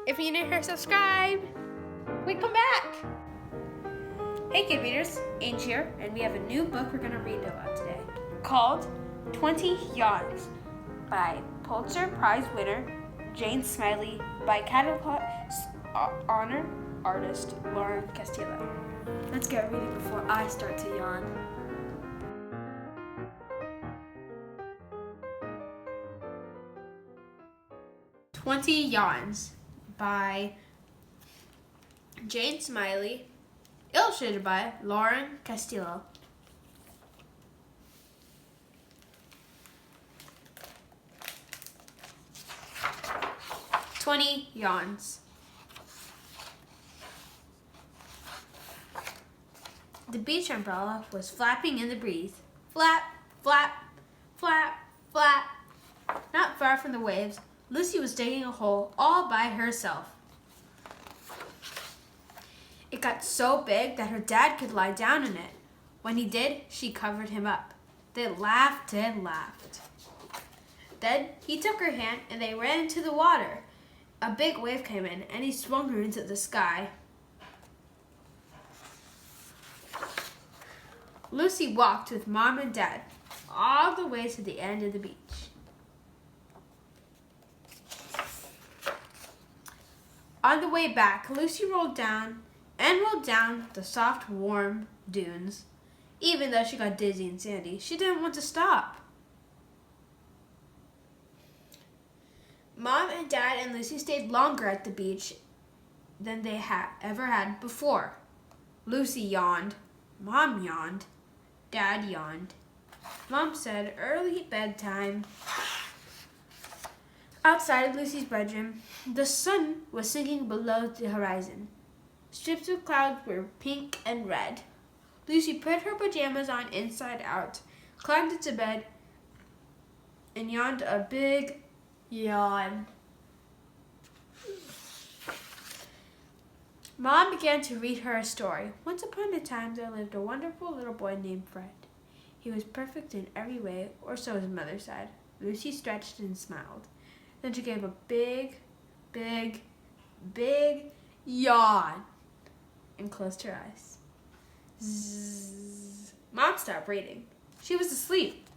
If you're new here, subscribe. Wait, come back. Hey kid readers, Ange here, and we have a new book we're going to read aloud today called 20 Yawns by Pulitzer Prize winner Jane Smiley by Catalog Honor artist Lauren Castillo. Let's get reading before I start to yawn. "20 Yawns" by Jane Smiley, illustrated by Lauren Castillo. "20 Yawns." The beach umbrella was flapping in the breeze. Flap, flap, flap, flap. Not far from the waves, Lucy was digging a hole all by herself. It got so big that her dad could lie down in it. When he did, she covered him up. They laughed and laughed. Then he took her hand and they ran into the water. A big wave came in and he swung her into the sky. Lucy walked with Mom and Dad all the way to the end of the beach. On the way back, Lucy rolled down the soft, warm dunes. Even though she got dizzy and sandy, she didn't want to stop. Mom and Dad and Lucy stayed longer at the beach than they ever had before. Lucy yawned. Mom yawned. Dad yawned. Mom said early bedtime. Outside Lucy's bedroom, the sun was sinking below the horizon. Strips of clouds were pink and red. Lucy put her pajamas on inside out, climbed into bed, and yawned a big yawn. Mom began to read her a story. Once upon a time, there lived a wonderful little boy named Fred. He was perfect in every way, or so his mother said. Lucy stretched and smiled. Then she gave a big, big, big yawn and closed her eyes. Zzz. Mom stopped reading. She was asleep.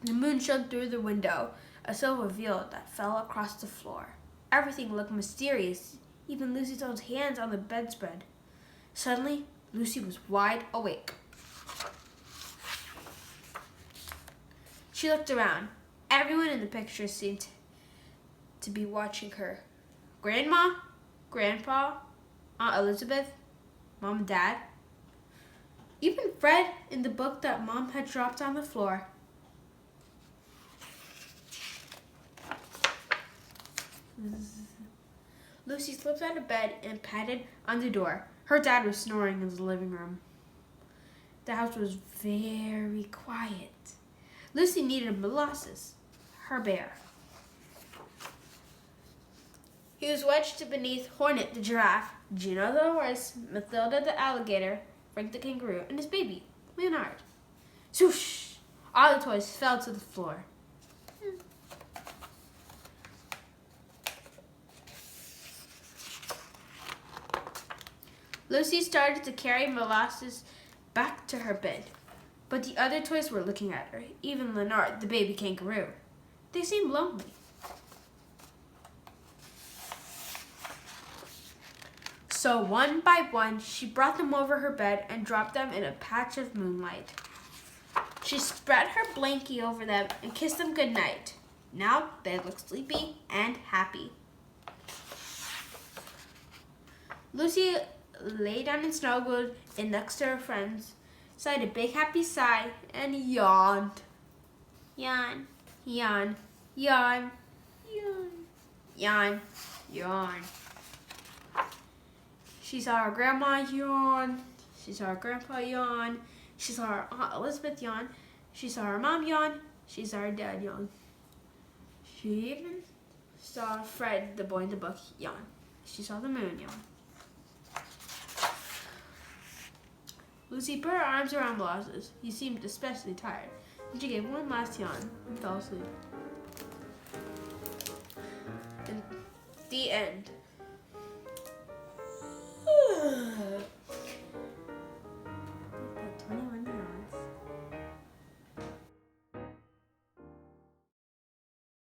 The moon shone through the window, a silver veil that fell across the floor. Everything looked mysterious, even Lucy's own hands on the bedspread. Suddenly, Lucy was wide awake. She looked around. Everyone in the picture seemed to be watching her. Grandma, Grandpa, Aunt Elizabeth, Mom and Dad. Even Fred in the book that Mom had dropped on the floor. Lucy slipped out of bed and patted on the door. Her dad was snoring in the living room. The house was very quiet. Lucy needed Molasses, her bear. He was wedged beneath Hornet the giraffe, Gino the horse, Mathilda the alligator, Frank the kangaroo, and his baby, Leonard. Swoosh! All the toys fell to the floor. Lucy started to carry Molasses back to her bed, but the other toys were looking at her, even Leonard, the baby kangaroo. They seemed lonely. So one by one, she brought them over her bed and dropped them in a patch of moonlight. She spread her blankie over them and kissed them goodnight. Now they looked sleepy and happy. Lucy lay down and snuggled in next to her friends, sighed a big happy sigh, and yawned. Yawn, yawn, yawn, yawn, yawn, yawn. She saw her grandma yawn. She saw her grandpa yawn. She saw her Aunt Elizabeth yawn. She saw her mom yawn. She saw her dad yawn. She even saw Fred, the boy in the book, yawn. She saw the moon yawn. Lucy put her arms around Molasses. He seemed especially tired, and she gave one last yawn and fell asleep. And the end.